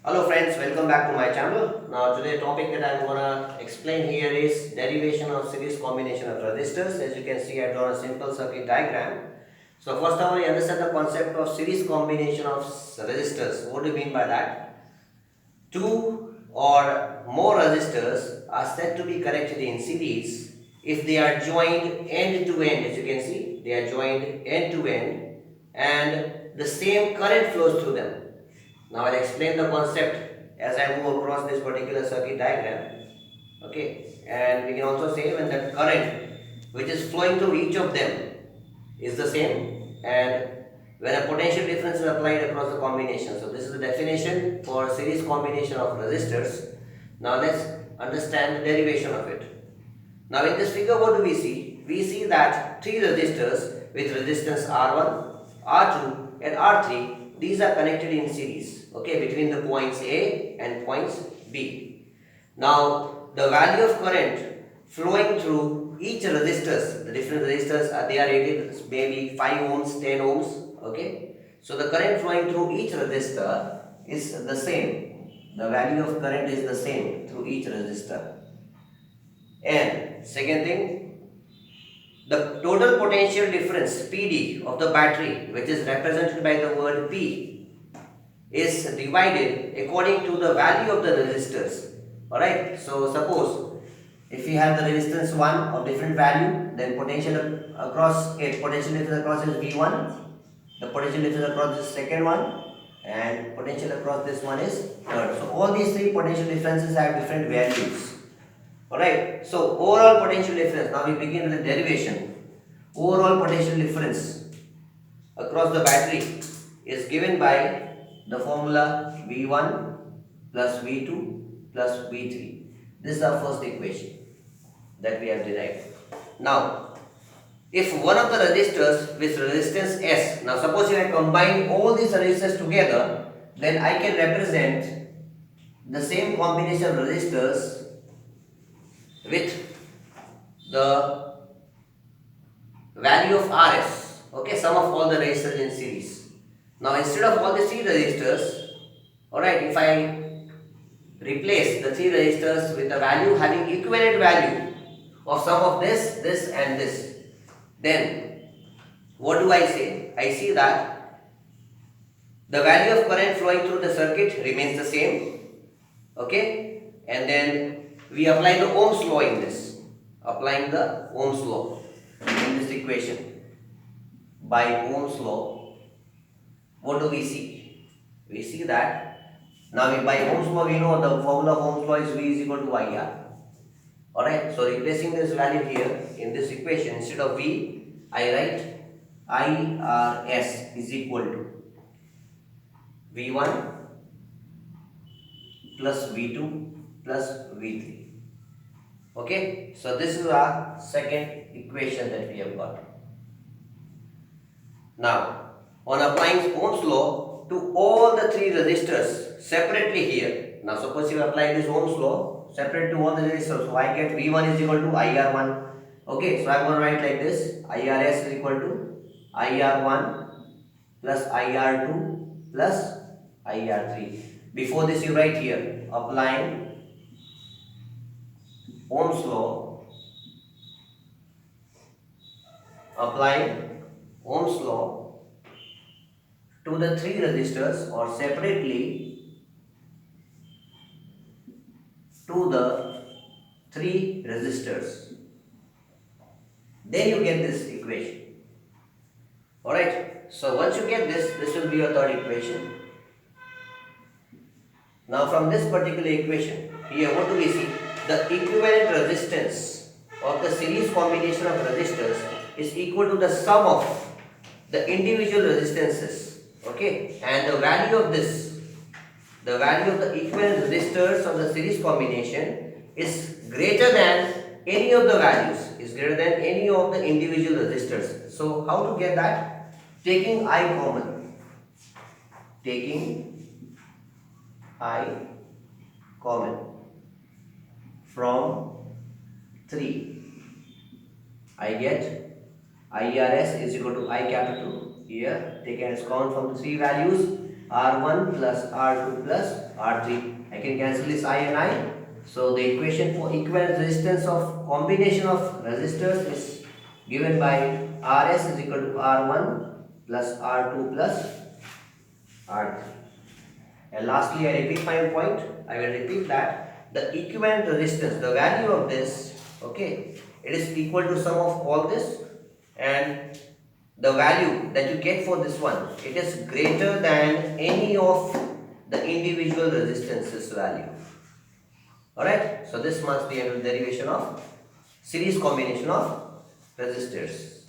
Hello friends, welcome back to my channel. Now today topic that I'm gonna explain here is derivation of series combination of resistors. As you can see, I've drawn a simple circuit diagram. So first of all, you understand the concept of series combination of resistors. What do you mean by that? Two or more resistors are said to be connected in series if they are joined end to end. As you can see, they are joined end to end and the same current flows through them. Now I'll explain the concept as I move across this particular circuit diagram. Okay, and we can also say when the current which is flowing through each of them is the same, and when a potential difference is applied across the combination. So this is the definition for series combination of resistors. Now let's understand the derivation of it. Now in this figure, what do we see? We see that three resistors with resistance R1, R2 and R3, these are connected in series, okay, between the points A and points B. Now the value of current flowing through each resistors, the different resistors they are rated maybe 5 ohms, 10 ohms, okay. So the current flowing through each resistor is the same. The value of current is the same through each resistor. And second thing, the total potential difference PD of the battery, which is represented by the word P, is divided according to the value of the resistors. Alright, so suppose if we have the resistance 1 of different value, then potential across it, potential difference across is V1, the potential difference across this second one, and potential across this one is third. So all these three potential differences have different values. Alright, so overall potential difference, now we begin with the derivation. Overall potential difference across the battery is given by the formula V1 plus V2 plus V3. This is our first equation that we have derived. Now, if one of the resistors with resistance S, now suppose if I combine all these resistors together, then I can represent the same combination of resistors with the value of Rs, okay, sum of all the resistors in series. Now instead of all the three resistors, alright, if I replace the three resistors with the value having equivalent value of sum of this and this, then what do I say? I see that the value of current flowing through the circuit remains the same, okay, and then we apply the Ohm's law in this, applying the Ohm's law in this equation. By Ohm's law, what do we see? We see that now by Ohm's law we know the formula of Ohm's law is V is equal to IR. Alright, so replacing this value here in this equation, instead of V, I write IRS is equal to V1 plus V2 plus V3. Okay, so this is our second equation that we have got. Now, on applying Ohm's law to all the three resistors separately here. Now, suppose you apply this Ohm's law separate to all the resistors. So, I get V1 is equal to IR1. Okay, so I am going to write like this. IRS is equal to IR1 plus IR2 plus IR3. Before this, you write here applying Ohm's law. Applying Ohm's law to the three resistors or separately to the three resistors. Then you get this equation. Alright, so once you get this will be your third equation. Now from this particular equation, here what do we see? The equivalent resistance of the series combination of resistors is equal to the sum of the individual resistances. Okay, and the value of this, the value of the equivalent resistors of the series combination is greater than any of the values, is greater than any of the individual resistors. So how to get that? Taking I common. Taking I common from 3. I get IRS is equal to I capital. Here taken as common from the three values. R1 plus R2 plus R3. I can cancel this I and I. So the equation for equivalent resistance of combination of resistors is given by Rs is equal to R1 plus R2 plus R3. And lastly, I repeat my point. I will repeat that the equivalent resistance, the value of this, okay, it is equal to sum of all this, and the value that you get for this one, it is greater than any of the individual resistances value. Alright, so this must be a derivation of series combination of resistors.